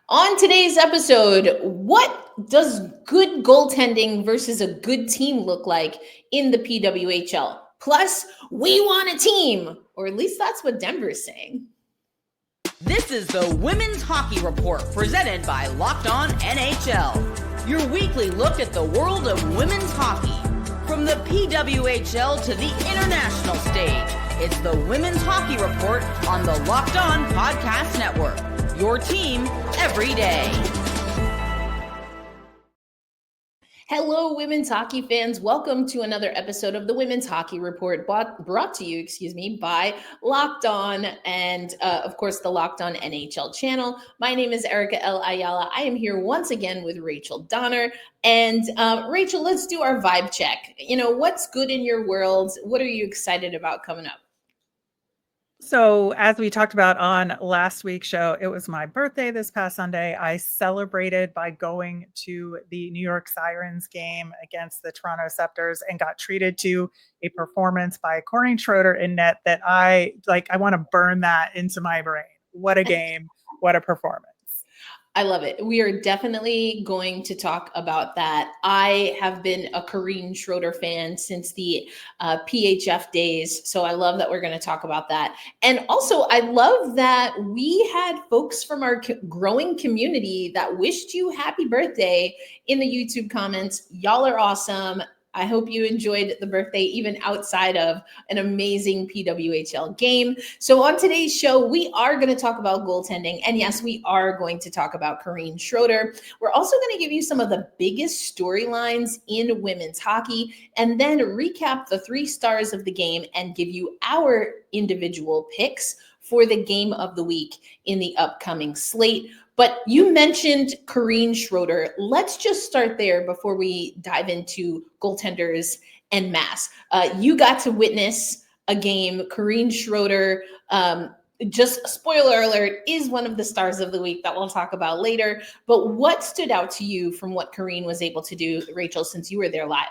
On today's episode, what does good goaltending versus a good team look like in the PWHL? Plus, we want a team, or at least that's what Denver's saying. This is the Women's Hockey Report presented by Locked On NHL. Your weekly look at the world of women's hockey. From the PWHL to the international stage, it's the Women's Hockey Report on the Locked On Podcast Network. Your team every day. Hello, women's hockey fans. Welcome to another episode of the Women's Hockey Report, brought to you, by Locked On and, of course, the Locked On NHL channel. My name is Erica L. Ayala. I am here once again with Rachel Donner. And Rachel, let's do our vibe check. What's good in your world? What are you excited about coming up? So as we talked about on last week's show, it was my birthday this past Sunday. I celebrated by going to the New York Sirens game against the Toronto Scepters and got treated to a performance by Corinne Schroeder in net that I want to burn that into my brain. What a game. What a performance. I love it. We are definitely going to talk about that. I have been a Corinne Schroeder fan since the PHF days. So I love that we're going to talk about that. And also, I love that we had folks from our growing community that wished you happy birthday in the YouTube comments. Y'all are awesome. I hope you enjoyed the birthday, even outside of an amazing PWHL game. So on today's show, we are going to talk about goaltending. And yes, we are going to talk about Corinne Schroeder. We're also going to give you some of the biggest storylines in women's hockey, and then recap the 3 stars of the game and give you our individual picks for the game of the week in the upcoming slate. But you mentioned Corinne Schroeder. Let's just start there before we dive into goaltenders en masse. You got to witness a game. Corinne Schroeder, just spoiler alert, is one of the stars of the week that we'll talk about later. But what stood out to you from what Corinne was able to do, Rachel, since you were there live?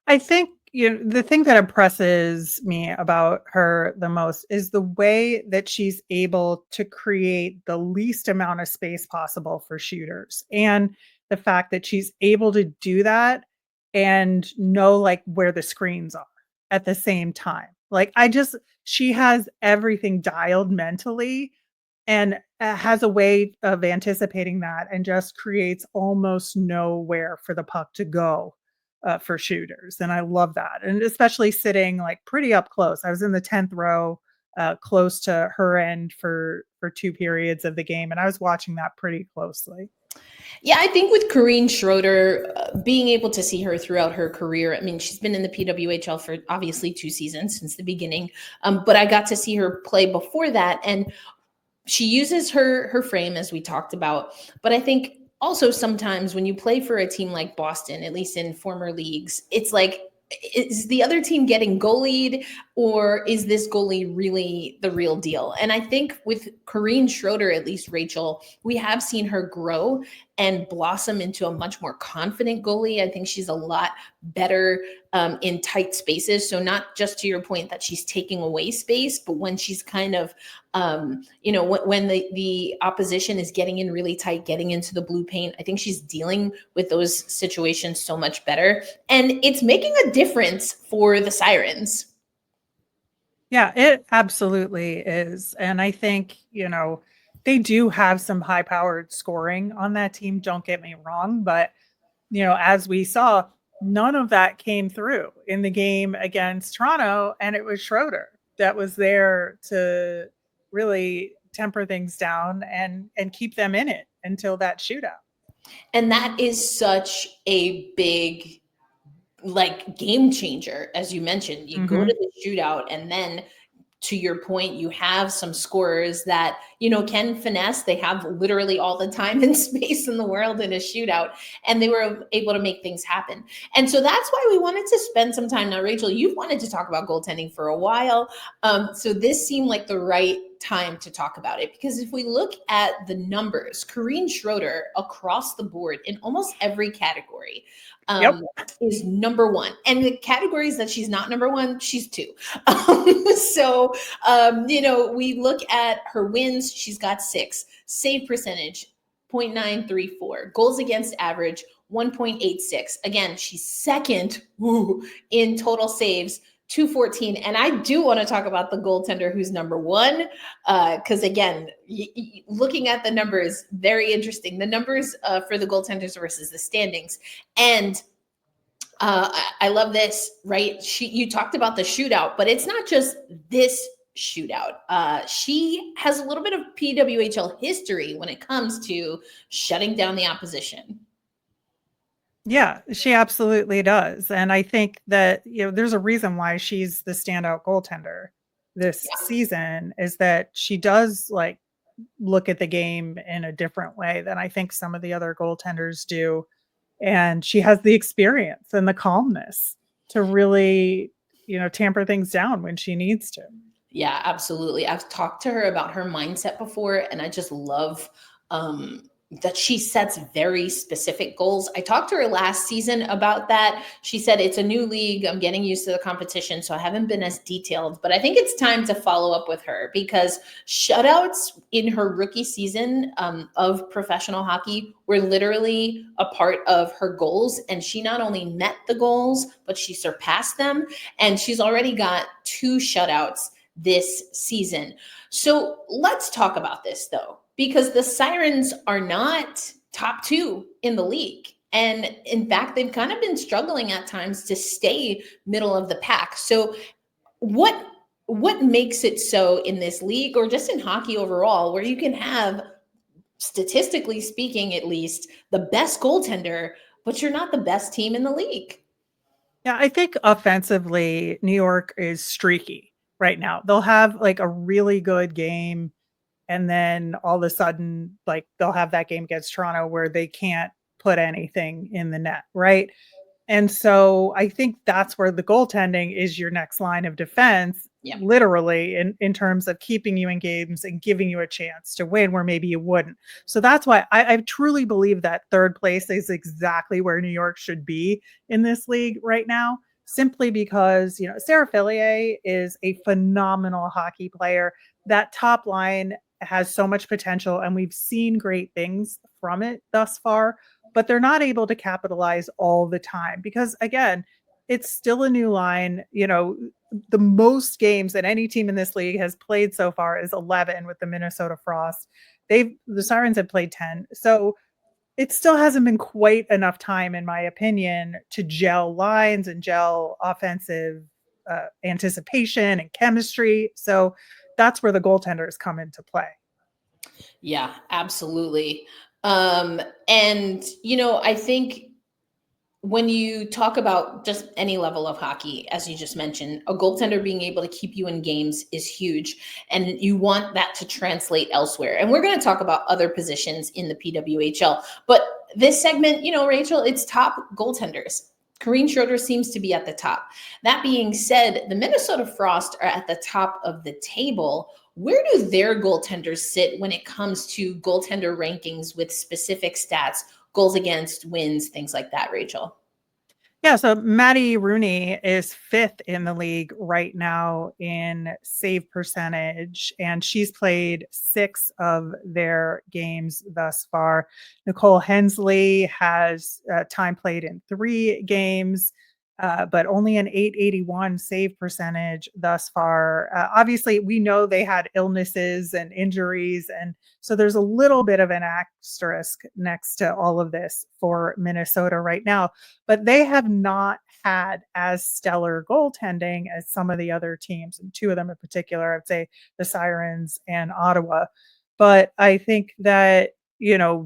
I think the thing that impresses me about her the most is the way that she's able to create the least amount of space possible for shooters, and the fact that she's able to do that and know where the screens are at the same time. She has everything dialed mentally and has a way of anticipating that and just creates almost nowhere for the puck to go. For shooters. And I love that. And especially sitting pretty up close. I was in the 10th row, close to her end for 2 periods of the game. And I was watching that pretty closely. Yeah, I think with Corinne Schroeder, being able to see her throughout her career, I mean, she's been in the PWHL for obviously 2 seasons since the beginning. But I got to see her play before that. And she uses her frame, as we talked about. But I think also, sometimes when you play for a team like Boston, at least in former leagues, it's like, is the other team getting goalied, or is this goalie really the real deal? And I think with Corinne Schroeder, at least, Rachel, we have seen her grow and blossom into a much more confident goalie. I think she's a lot better in tight spaces. So not just to your point that she's taking away space, but when she's kind of, when the opposition is getting in really tight, getting into the blue paint, I think she's dealing with those situations so much better. And it's making a difference for the Sirens. Yeah, it absolutely is. And I think, they do have some high-powered scoring on that team. Don't get me wrong. But, as we saw, none of that came through in the game against Toronto. And it was Schroeder that was there to really temper things down and keep them in it until that shootout. And that is such a big game changer, as you mentioned. You go to the shootout, and then to your point, you have some scorers that, can finesse. They have literally all the time and space in the world in a shootout, and they were able to make things happen. And so that's why we wanted to spend some time. Now, Rachel, you've wanted to talk about goaltending for a while. So this seemed like the right time to talk about it, because if we look at the numbers, Corinne Schroeder across the board in almost every category is number one. And the categories that she's not number one, she's two. We look at her wins, she's got 6, save percentage, 0.934, goals against average, 1.86. Again, she's second in total saves, 214. And I do want to talk about the goaltender who's number one, because again, looking at the numbers, very interesting. The numbers for the goaltenders versus the standings. And I love this, right? You talked about the shootout, but it's not just this shootout. She has a little bit of PWHL history when it comes to shutting down the opposition. Yeah, she absolutely does. And I think that, there's a reason why she's the standout goaltender this season, is that she does look at the game in a different way than I think some of the other goaltenders do. And she has the experience and the calmness to really, tamper things down when she needs to. Yeah, absolutely. I've talked to her about her mindset before, and I just love that she sets very specific goals. I talked to her last season about that. She said, it's a new league. I'm getting used to the competition, so I haven't been as detailed, but I think it's time to follow up with her, because shutouts in her rookie season of professional hockey were literally a part of her goals. And she not only met the goals, but she surpassed them. And she's already got 2 shutouts this season. So let's talk about this though, because the Sirens are not top 2 in the league. And in fact, they've kind of been struggling at times to stay middle of the pack. So what makes it so in this league, or just in hockey overall, where you can have, statistically speaking at least, the best goaltender, but you're not the best team in the league? Yeah, I think offensively, New York is streaky right now. They'll have a really good game, and then all of a sudden, they'll have that game against Toronto where they can't put anything in the net, right? And so I think that's where the goaltending is your next line of defense, literally in terms of keeping you in games and giving you a chance to win where maybe you wouldn't. So that's why I truly believe that third place is exactly where New York should be in this league right now, simply because, Sarah Fillier is a phenomenal hockey player. That top line has so much potential, and we've seen great things from it thus far, but they're not able to capitalize all the time because, again, it's still a new line. The most games that any team in this league has played so far is 11 with the Minnesota Frost. The Sirens have played 10. So it still hasn't been quite enough time, in my opinion, to gel lines and gel offensive anticipation and chemistry. So that's where the goaltenders come into play. Yeah, absolutely. I think when you talk about just any level of hockey, as you just mentioned, a goaltender being able to keep you in games is huge, and you want that to translate elsewhere. And we're going to talk about other positions in the PWHL, but this segment, Rachel, it's top goaltenders. Corinne Schroeder seems to be at the top. That being said, the Minnesota Frost are at the top of the table. Where do their goaltenders sit when it comes to goaltender rankings with specific stats, goals against, wins, things like that, Rachel? Yeah, so Maddie Rooney is 5th in the league right now in save percentage, and she's played 6 of their games thus far. Nicole Hensley has time played in 3 games, but only an .881 save percentage thus far. Obviously, we know they had illnesses and injuries, and so there's a little bit of an asterisk next to all of this for Minnesota right now. But they have not had as stellar goaltending as some of the other teams, and 2 of them in particular, I'd say the Sirens and Ottawa. But I think that,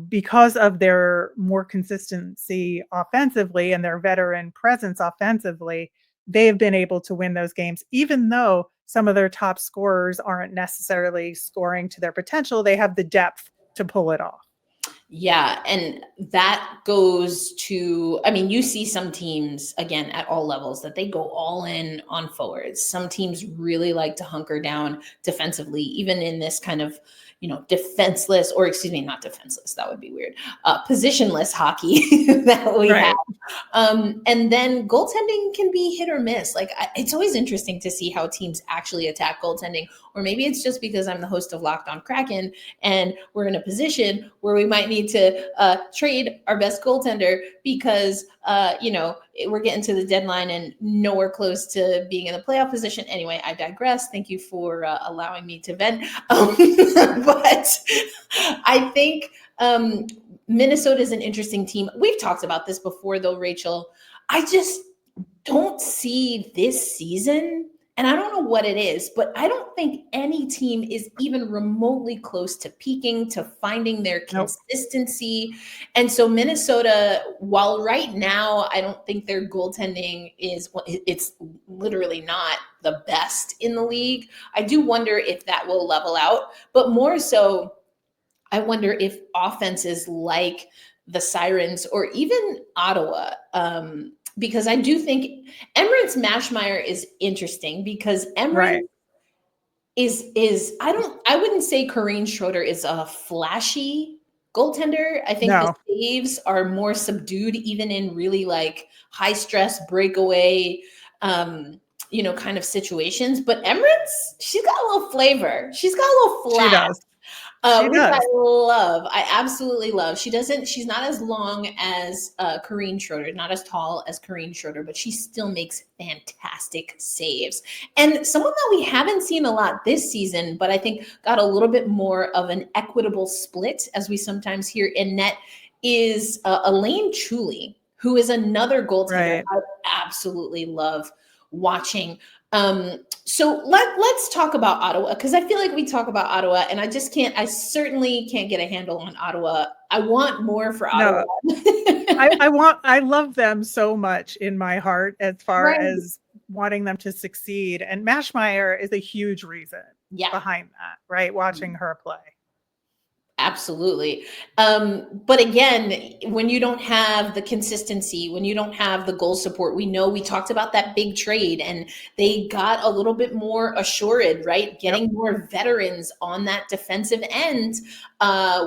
because of their more consistency offensively and their veteran presence offensively, they've been able to win those games, even though some of their top scorers aren't necessarily scoring to their potential. They have the depth to pull it off. Yeah, and that goes to, I mean, you see some teams, again, at all levels, that they go all in on forwards. Some teams really like to hunker down defensively, even in this kind of, defenseless, or excuse me, not defenseless, that would be weird, positionless hockey that we have. And then goaltending can be hit or miss. Like, it's always interesting to see how teams actually attack goaltending, or maybe it's just because I'm the host of Locked On Kraken and we're in a position where we might need to trade our best goaltender because, we're getting to the deadline and nowhere close to being in the playoff position. Anyway, I digress. Thank you for allowing me to vent. But I think Minnesota is an interesting team. We've talked about this before, though, Rachel. I just don't see this season, and I don't know what it is, but I don't think any team is even remotely close to peaking, to finding their consistency. And so Minnesota, while right now I don't think their goaltending it's literally not the best in the league, I do wonder if that will level out. But more so, I wonder if offenses like the Sirens or even Ottawa, because I do think Emirates Mashmeyer is interesting, because Emirates is I wouldn't say Corinne Schroeder is a flashy goaltender. I think the saves are more subdued, even in really like high stress breakaway kind of situations. But Emirates, she's got a little flavor. She's got a little flash. She does. Which I love. I absolutely love. She's not as long as Corinne Schroeder, not as tall as Corinne Schroeder, but she still makes fantastic saves. And someone that we haven't seen a lot this season, but I think got a little bit more of an equitable split, as we sometimes hear in net, is Elaine Chuli, who is another goaltender I absolutely love watching. So let's talk about Ottawa, because I feel like we talk about Ottawa and I certainly can't get a handle on Ottawa. I want more for Ottawa. I love them so much in my heart, as far as wanting them to succeed. And Mashmeyer is a huge reason behind that, right? Watching her play. Absolutely. But again, when you don't have the consistency, when you don't have the goal support, we talked about that big trade and they got a little bit more assured, right? Getting more veterans on that defensive end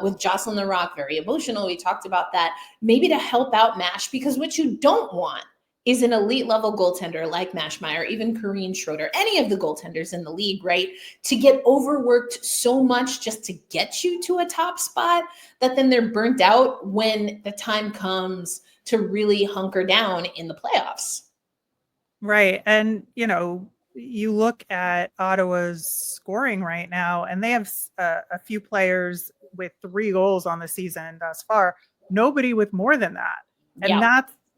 with Jocelyn Larocque, very emotional. We talked about that, maybe to help out Mash, because what you don't want is an elite level goaltender like Mashmeyer, even Corinne Schroeder, any of the goaltenders in the league, right, to get overworked so much just to get you to a top spot that then they're burnt out when the time comes to really hunker down in the playoffs. Right. And, you look at Ottawa's scoring right now, and they have a few players with 3 goals on the season thus far, nobody with more than that. And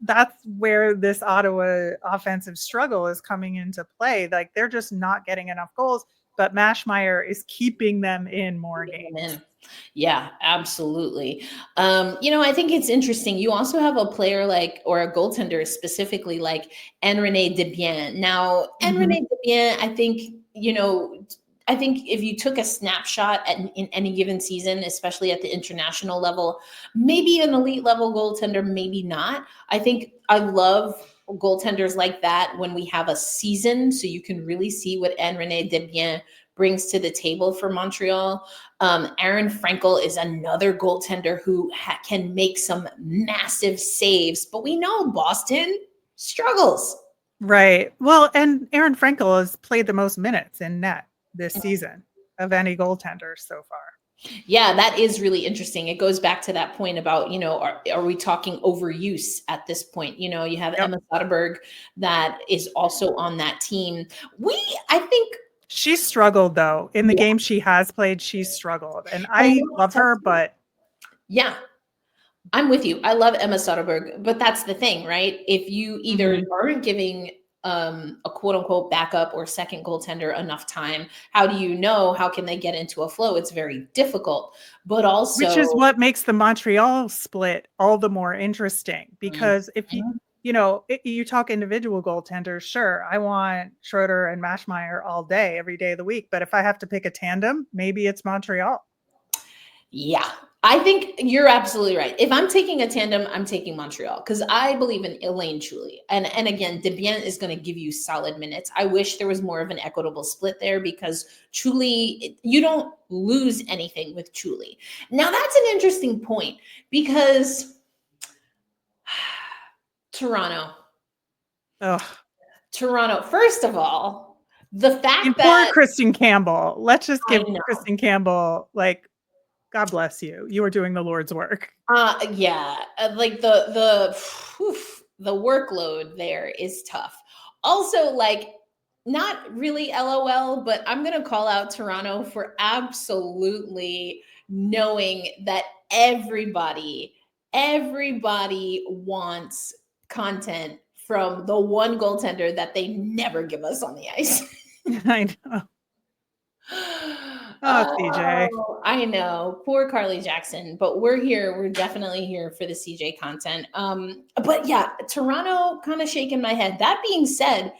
that's where this Ottawa offensive struggle is coming into play. Like, they're just not getting enough goals, but Mashmeyer is keeping them in more games. Yeah, absolutely. I think it's interesting. You also have a player or a goaltender specifically like Renee Desbiens. Now, Renee Desbiens, I think if you took a snapshot in any given season, especially at the international level, maybe an elite level goaltender, maybe not. I think I love goaltenders like that when we have a season, so you can really see what Renee Desbiens brings to the table for Montreal. Aaron Frankel is another goaltender who can make some massive saves, but we know Boston struggles. Right. Well, and Aaron Frankel has played the most minutes in net this season of any goaltender so far. Yeah, that is really interesting. It goes back to that point about, are we talking overuse at this point? You have Emma Soderberg that is also on that team. I think she struggled, though. In the game she has played, she's struggled. And I love her, but yeah, I'm with you. I love Emma Soderberg, but that's the thing, right? If you either aren't giving a quote unquote backup or second goaltender enough time, how do you know how can they get into a flow? It's very difficult, but also, which is what makes the Montreal split all the more interesting, because if you talk individual goaltenders, sure, I want Schroeder and Mashmeyer all day, every day of the week. But if I have to pick a tandem, maybe it's Montreal. Yeah, I think you're absolutely right. If I'm taking a tandem, I'm taking Montreal because I believe in Elaine Chuli. And again, Debian is going to give you solid minutes. I wish there was more of an equitable split there because Chuli, you don't lose anything with Chuli. Now, that's an interesting point because Toronto. Ugh. Toronto, first of all, the fact And poor that Kristen Campbell. Let's just give I know. Kristen Campbell, like, God bless you. You are doing the Lord's work. Yeah, like the workload there is tough. Also, like, not really LOL, but I'm gonna call out Toronto for absolutely knowing that everybody wants content from the one goaltender that they never give us on the ice. I know. Oh, CJ. I know. Poor Carly Jackson, but we're here. We're definitely here for the CJ content. But yeah, Toronto kind of shaking my head. That being said,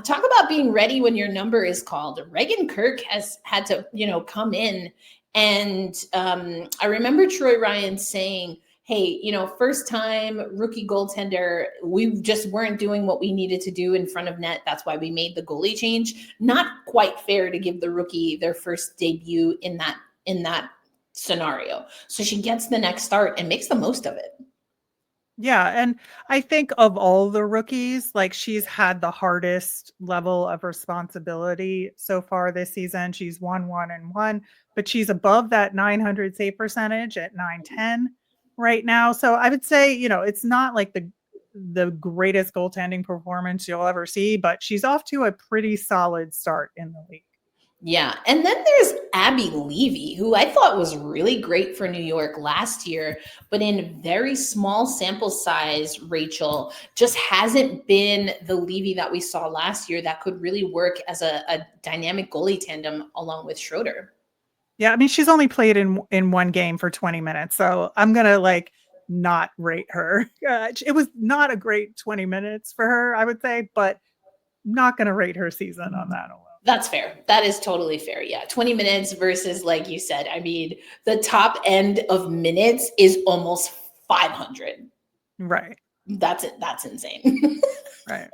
talk about being ready when your number is called. Reagan Kirk has had to, come in. And I remember Troy Ryan saying, hey, first time rookie goaltender, we just weren't doing what we needed to do in front of net. That's why we made the goalie change. Not quite fair to give the rookie their first debut in that scenario. So she gets the next start and makes the most of it. Yeah, and I think of all the rookies, like, she's had the hardest level of responsibility so far this season. She's won 1-1, but she's above that 900 save percentage at 910 right now. So I would say, it's not like the greatest goaltending performance you'll ever see, but she's off to a pretty solid start in the league. Yeah. And then there's Abby Levy, who I thought was really great for New York last year, but in very small sample size, Rachel, just hasn't been the Levy that we saw last year that could really work as a dynamic goalie tandem along with Schroeder. Yeah, I mean, she's only played in one game for 20 minutes, so I'm going to not rate her. It was not a great 20 minutes for her, I would say, but not going to rate her season on that alone. That's fair. That is totally fair. Yeah. 20 minutes versus, like you said, I mean, the top end of minutes is almost 500. Right. That's it. That's insane. Right.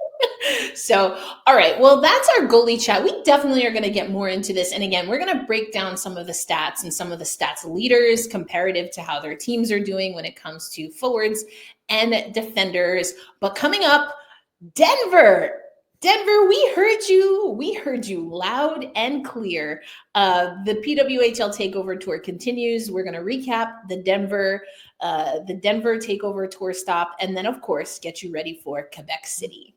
So, all right. Well, that's our goalie chat. We definitely are going to get more into this. And again, we're going to break down some of the stats and some of the stats leaders comparative to how their teams are doing when it comes to forwards and defenders. But coming up, Denver, we heard you. We heard you loud and clear. The PWHL Takeover Tour continues. We're going to recap the Denver Takeover Tour stop, and then, of course, get you ready for Quebec City.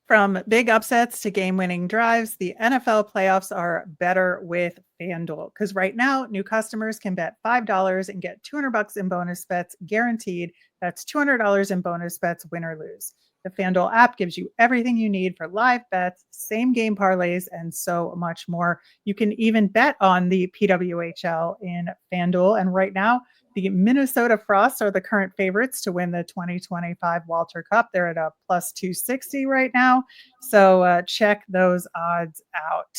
From big upsets to game-winning drives, the NFL playoffs are better with FanDuel, because right now, new customers can bet $5 and get $200 in bonus bets guaranteed. That's $200 in bonus bets, win or lose. The FanDuel app gives you everything you need for live bets, same game parlays, and so much more. You can even bet on the PWHL in FanDuel. And right now, the Minnesota Frosts are the current favorites to win the 2025 Walter Cup. They're at a plus 260 right now. So check those odds out.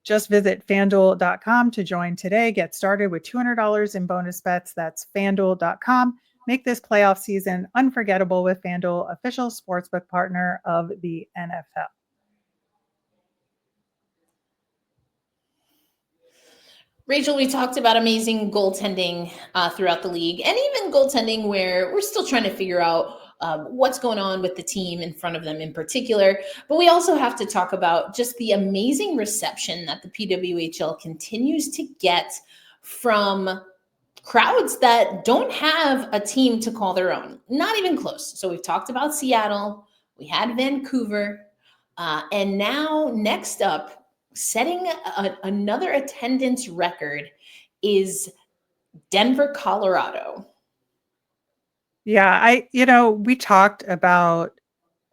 Just visit FanDuel.com to join today. Get started with $200 in bonus bets. That's FanDuel.com. Make this playoff season unforgettable with FanDuel, official sportsbook partner of the NFL. Rachel, we talked about amazing goaltending throughout the league, and even goaltending where we're still trying to figure out what's going on with the team in front of them in particular. But we also have to talk about just the amazing reception that the PWHL continues to get from crowds that don't have a team to call their own, not even close. So we've talked about Seattle, we had Vancouver, and now next up, setting another attendance record is Denver, Colorado. Yeah, we talked about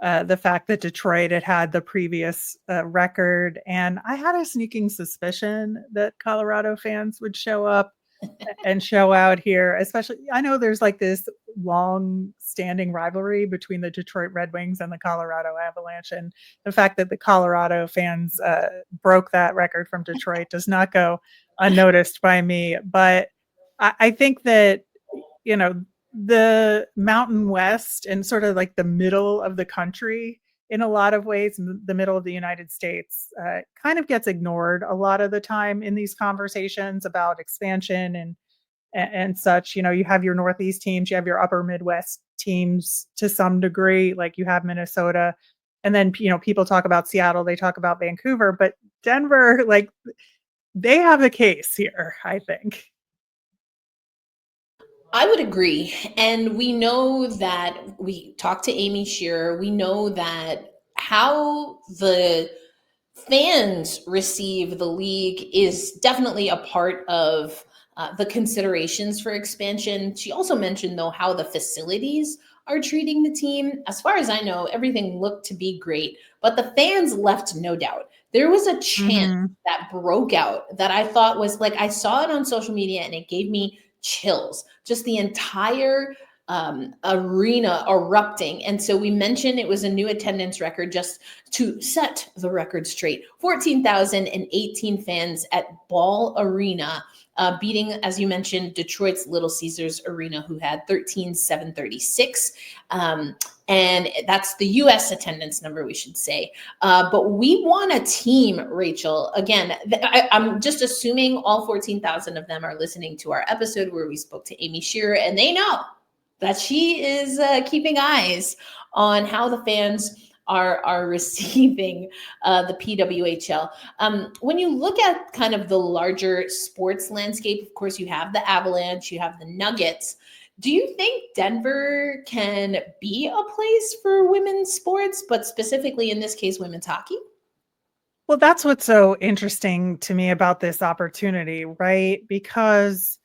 the fact that Detroit had the previous record, and I had a sneaking suspicion that Colorado fans would show up. and show out here, especially. I know there's like this long standing rivalry between the Detroit Red Wings and the Colorado Avalanche. And the fact that the Colorado fans broke that record from Detroit does not go unnoticed by me. But I think that, the Mountain West and sort of like the middle of the country, in a lot of ways, the middle of the United States, kind of gets ignored a lot of the time in these conversations about expansion and such. You have your Northeast teams, you have your upper Midwest teams to some degree, like you have Minnesota. And then, people talk about Seattle, they talk about Vancouver, but Denver, like, they have a case here, I think. I would agree. And we know that we talked to Amy Shearer. We know that how the fans receive the league is definitely a part of the considerations for expansion. She also mentioned, though, how the facilities are treating the team. As far as I know, everything looked to be great, but the fans left no doubt. There was a chant that broke out that I thought was like, I saw it on social media and it gave me chills, just the entire arena erupting. And so we mentioned it was a new attendance record. Just to set the record straight, 14,018 fans at Ball Arena, beating, as you mentioned, Detroit's Little Caesars Arena, who had 13,736. And that's the U.S. attendance number, we should say. But we want a team, Rachel. Again, I'm just assuming all 14,000 of them are listening to our episode where we spoke to Amy Shearer, and they know that she is keeping eyes on how the fans are receiving the PWHL. When you look at kind of the larger sports landscape, of course, you have the Avalanche, you have the Nuggets. Do you think Denver can be a place for women's sports, but specifically in this case, women's hockey? Well, that's what's so interesting to me about this opportunity, right? Because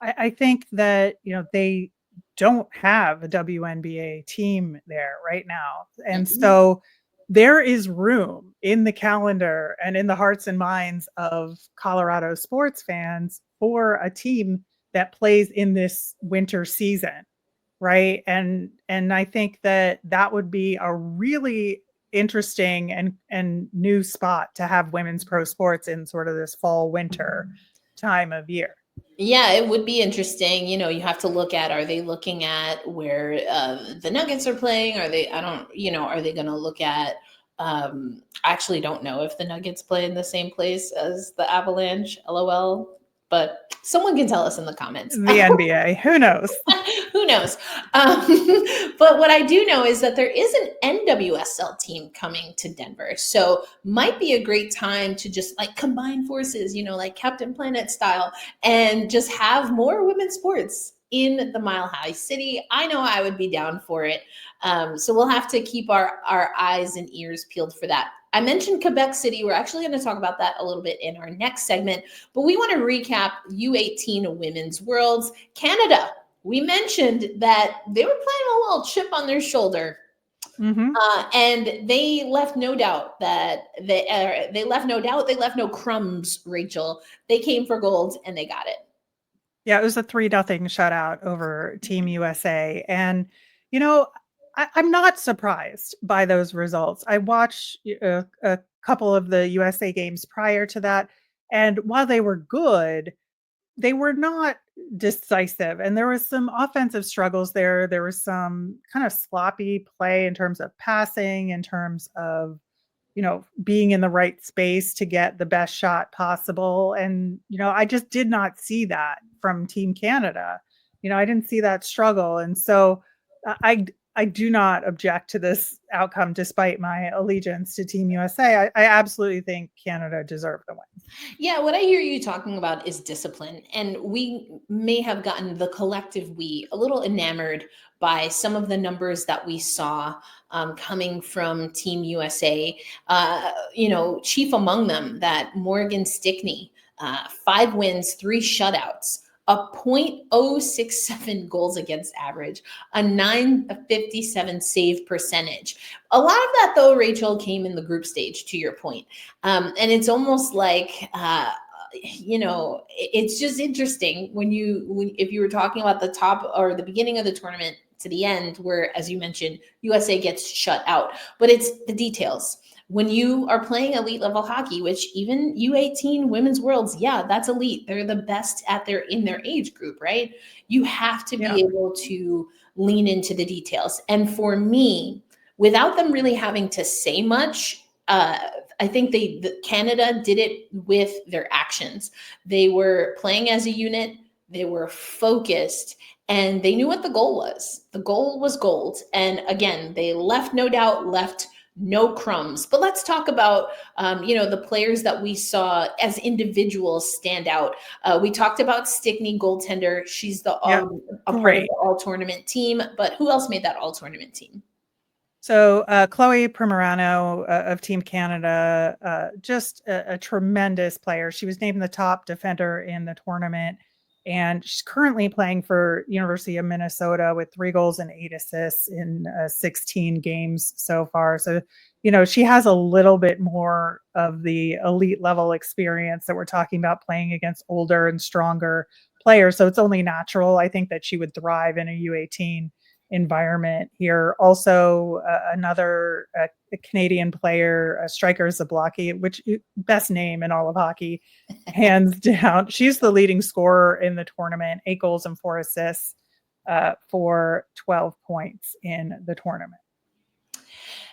I think that, they don't have a WNBA team there right now. And so there is room in the calendar and in the hearts and minds of Colorado sports fans for a team that plays in this winter season, right? And I think that would be a really interesting and new spot to have women's pro sports in sort of this fall winter time of year. Yeah, it would be interesting. You have to look at, are they looking at where the Nuggets are playing? Are they going to look at, I actually don't know if the Nuggets play in the same place as the Avalanche, LOL, but someone can tell us in the comments. The NBA, who knows? Who knows? But what I do know is that there is an NWSL team coming to Denver. So might be a great time to just like combine forces, like Captain Planet style, and just have more women's sports in the Mile High City. I know I would be down for it. So we'll have to keep our eyes and ears peeled for that. I mentioned Quebec City. We're actually going to talk about that a little bit in our next segment, but we want to recap U18 Women's Worlds. Canada, we mentioned that they were playing a little chip on their shoulder. And they left no doubt that they left no crumbs, Rachel. They came for gold and they got it. Yeah, it was a 3-0 shutout over Team USA. And, I'm not surprised by those results. I watched a couple of the USA games prior to that. And while they were good, they were not decisive. And there was some offensive struggles there. There was some kind of sloppy play in terms of passing, in terms of, being in the right space to get the best shot possible. And, I just did not see that from Team Canada. I didn't see that struggle. And so I do not object to this outcome, despite my allegiance to Team USA. I absolutely think Canada deserved the win. Yeah, what I hear you talking about is discipline. And we may have gotten the collective we a little enamored by some of the numbers that we saw coming from Team USA. Chief among them, that Morgan Stickney, 5 wins, 3 shutouts, a .067 goals against average, a .957 save percentage. A lot of that, though, Rachel, came in the group stage, to your point. And it's almost like, it's just interesting if you were talking about the top or the beginning of the tournament to the end, where, as you mentioned, USA gets shut out, but it's the details. When you are playing elite level hockey, which even U18 women's worlds, yeah, that's elite. They're the best in their age group, right? You have to be able to lean into the details. And for me, without them really having to say much, I think Canada did it with their actions. They were playing as a unit. They were focused, and they knew what the goal was. The goal was gold. And again, they left no crumbs. But let's talk about, the players that we saw as individuals stand out. We talked about Stickney, goaltender. She's a part of the all-tournament team. But who else made that all-tournament team? So Chloe Primerano of Team Canada, just a tremendous player. She was named the top defender in the tournament, and she's currently playing for University of Minnesota with 3 goals and 8 assists in 16 games so far. So, she has a little bit more of the elite level experience that we're talking about, playing against older and stronger players. So it's only natural, I think, that she would thrive in a U18 environment here. Also, another Canadian player, striker Zablocki, which best name in all of hockey, hands down. She's the leading scorer in the tournament, 8 goals and 4 assists for 12 points in the tournament.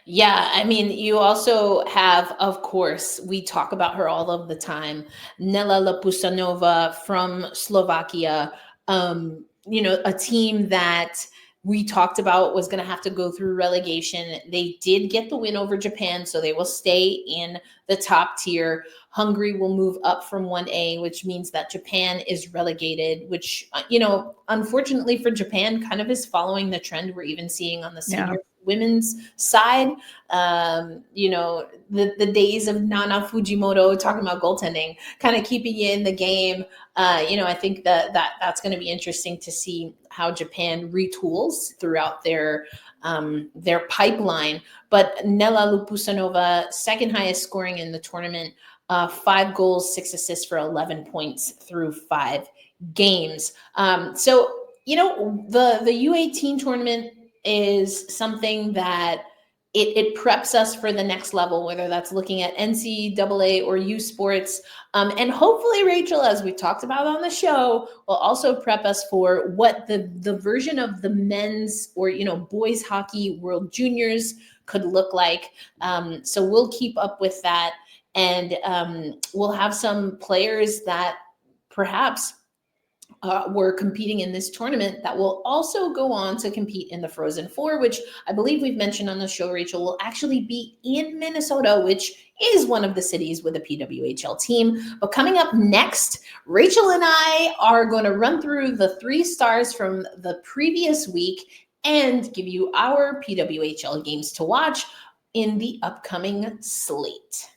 Yeah, I mean, you also have, of course, we talk about her all of the time, Nela Lapusanova from Slovakia, a team that we talked about was going to have to go through relegation. They did get the win over Japan, so they will stay in the top tier. Hungary will move up from 1A, which means that Japan is relegated, which, unfortunately for Japan, kind of is following the trend we're even seeing on the senior women's side. The days of Nana Fujimoto talking about goaltending, kind of keeping you in the game. I think that's going to be interesting to see how Japan retools throughout their pipeline. But Nela Lupusanova, second highest scoring in the tournament, 5 goals, 6 assists for 11 points through 5 games. So the U18 tournament is something that it preps us for the next level, whether that's looking at NCAA or U Sports. And hopefully, Rachel, as we talked about on the show, will also prep us for what the version of the men's or, boys hockey World Juniors could look like. So we'll keep up with that. And we'll have some players that perhaps were competing in this tournament that will also go on to compete in the Frozen Four, which I believe we've mentioned on the show, Rachel, will actually be in Minnesota, which is one of the cities with a PWHL team. But coming up next, Rachel and I are going to run through the 3 stars from the previous week and give you our PWHL games to watch in the upcoming slate.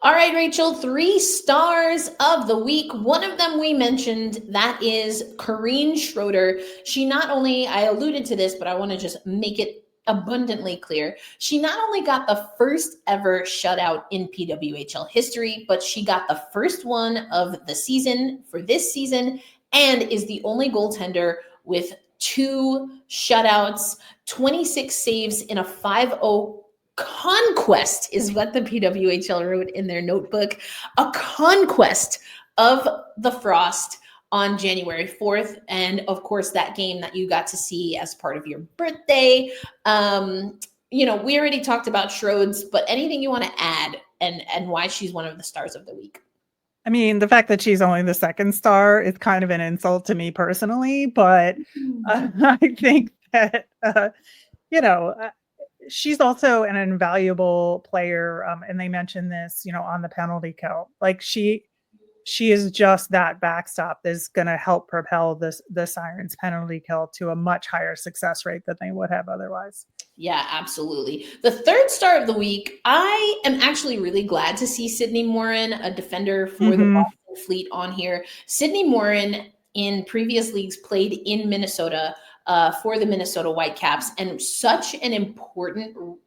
All right, Rachel, 3 stars of the week. One of them we mentioned, that is Corinne Schroeder. She not only, I alluded to this, but I want to just make it abundantly clear. She not only got the first ever shutout in PWHL history, but she got the first one of the season for this season and is the only goaltender with 2 shutouts, 26 saves in a 5-0 conquest is what the PWHL wrote in their notebook. A conquest of the Frost on January 4th. And of course, that game that you got to see as part of your birthday. We already talked about Schroeds, but anything you want to add and why she's one of the stars of the week? I mean, the fact that she's only the 2nd star is kind of an insult to me personally, but I think that, she's also an invaluable player. And they mentioned this, on the penalty kill. Like she is just that backstop that's going to help propel the Sirens penalty kill to a much higher success rate than they would have otherwise. Yeah, absolutely. The 3rd star of the week, I am actually really glad to see Sydney Morin, a defender for the Boston Fleet, on here. Sydney Morin in previous leagues played in Minnesota. for the Minnesota Whitecaps, and such an important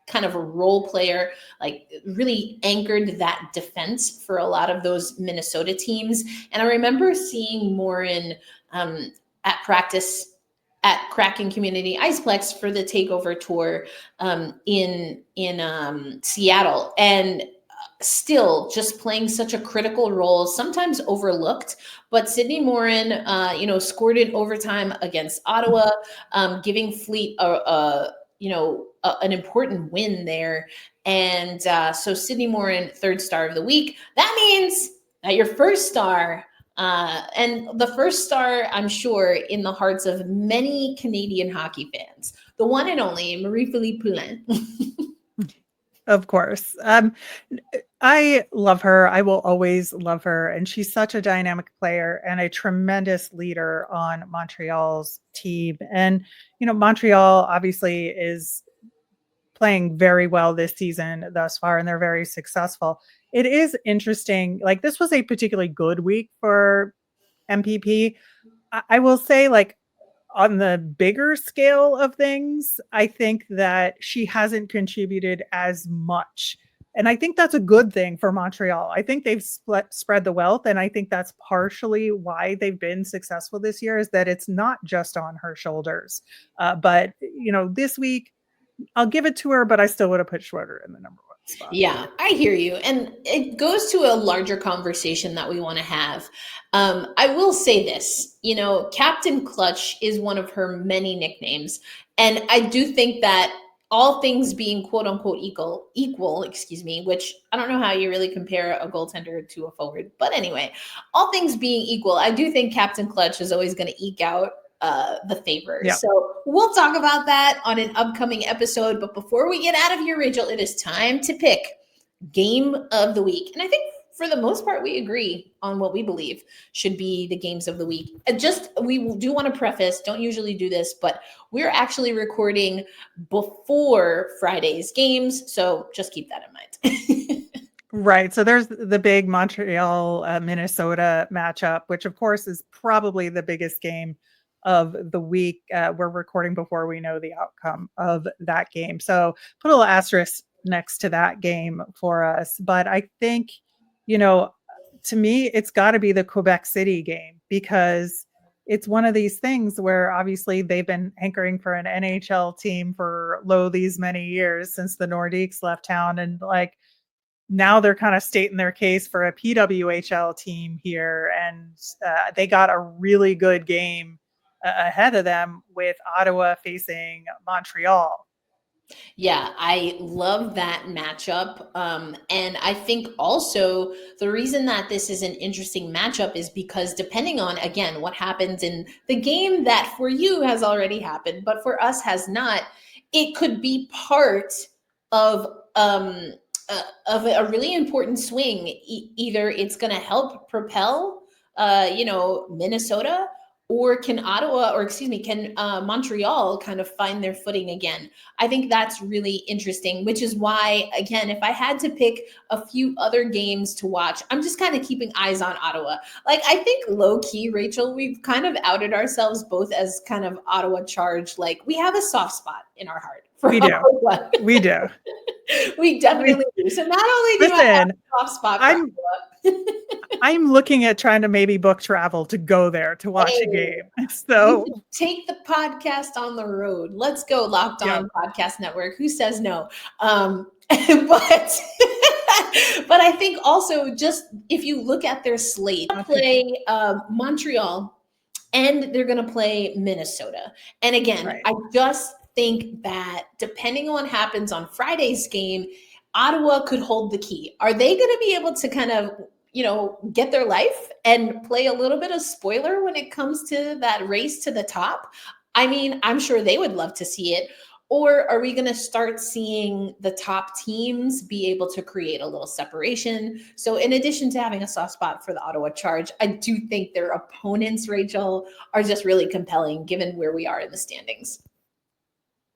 kind of a role player, like really anchored that defense for a lot of those Minnesota teams. And I remember seeing Morin at practice at Kraken Community Iceplex for the takeover tour in Seattle, and still just playing such a critical role, sometimes overlooked. But Sydney Morin, scored in overtime against Ottawa, giving Fleet an important win there. And so Sydney Morin, third star of the week. That means that your first star, and the first star, I'm sure, in the hearts of many Canadian hockey fans, the one and only Marie-Philippe Poulin. Of course. I love her. I will always love her. And she's such a dynamic player and a tremendous leader on Montreal's team. And, Montreal obviously is playing very well this season thus far, and they're very successful. It is interesting. Like, this was a particularly good week for MPP. I will say, like, on the bigger scale of things, I think that she hasn't contributed as much. And I think that's a good thing for Montreal. I think they've spread the wealth. And I think that's partially why they've been successful this year, is that it's not just on her shoulders. But, this week, I'll give it to her, but I still would have put Schroeder in the number one spot. Yeah, I hear you. And it goes to a larger conversation that we want to have. I will say this, Captain Clutch is one of her many nicknames. And I do think that all things being quote unquote equal, which I don't know how you really compare a goaltender to a forward. But anyway, all things being equal, I do think Captain Clutch is always going to eke out the favor. Yeah. So we'll talk about that on an upcoming episode. But before we get out of here, Rachel, it is time to pick game of the week. And I think for the most part, we agree on what we believe should be the games of the week. We do want to preface, don't usually do this, but we're actually recording before Friday's games. So just keep that in mind. Right. So there's the big Montreal, Minnesota matchup, which of course is probably the biggest game of the week. We're recording before we know the outcome of that game. So put a little asterisk next to that game for us. But I think, to me, it's got to be the Quebec City game, because it's one of these things where obviously they've been anchoring for an NHL team for these many years, since the Nordiques left town. And now they're kind of stating their case for a PWHL team here. And they got a really good game ahead of them with Ottawa facing Montreal. Yeah, I love that matchup. And I think also the reason that this is an interesting matchup is because depending on, again, what happens in the game that for you has already happened, but for us has not, it could be part of a really important swing. Either it's going to help propel, Minnesota, or can Montreal kind of find their footing again? I think that's really interesting, which is why, again, if I had to pick a few other games to watch, I'm just kind of keeping eyes on Ottawa. I think low key, Rachel, we've kind of outed ourselves both as kind of Ottawa charged. We have a soft spot in our heart. We do. We do. We definitely do. So not only do I have a soft spot for Ottawa, I'm looking at trying to maybe book travel to go there to watch a game. So take the podcast on the road. Let's go, Locked On Podcast Network. Who says no? But I think also, just if you look at their slate, play Montreal, and they're going to play Minnesota. And again, right. I just think that depending on what happens on Friday's game, Ottawa could hold the key. Are they going to be able to kind of, get their life and play a little bit of spoiler when it comes to that race to the top? I mean, I'm sure they would love to see it. Or are we going to start seeing the top teams be able to create a little separation? So in addition to having a soft spot for the Ottawa Charge, I do think their opponents, Rachel, are just really compelling given where we are in the standings.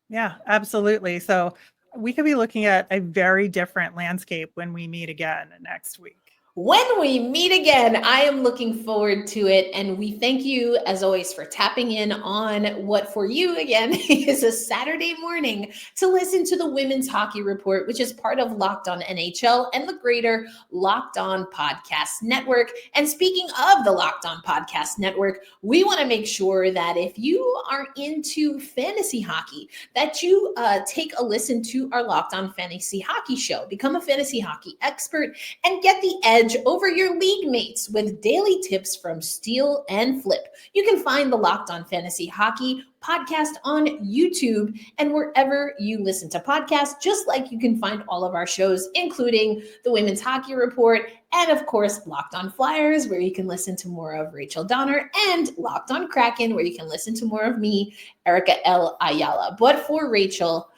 Yeah, absolutely. So we could be looking at a very different landscape when we meet again next week. When we meet again, I am looking forward to it. And we thank you, as always, for tapping in on what for you, again, is a Saturday morning to listen to the Women's Hockey Report, which is part of Locked On NHL and the greater Locked On Podcast Network. And speaking of the Locked On Podcast Network, we want to make sure that if you are into fantasy hockey, that you take a listen to our Locked On Fantasy Hockey Show. Become a fantasy hockey expert and get the edge over your league mates with daily tips from Steal and Flip. You can find the Locked On Fantasy Hockey podcast on YouTube and wherever you listen to podcasts, just like you can find all of our shows, including the Women's Hockey Report and, of course, Locked On Flyers, where you can listen to more of Rachel Donner, and Locked On Kraken, where you can listen to more of me, Erica L. Ayala. But for Rachel,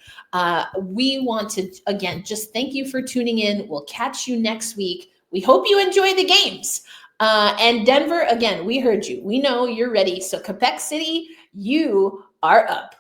we want to, again, just thank you for tuning in. We'll catch you next week. We hope you enjoy the games. And Denver, again, we heard you. We know you're ready. So Quebec City, you are up.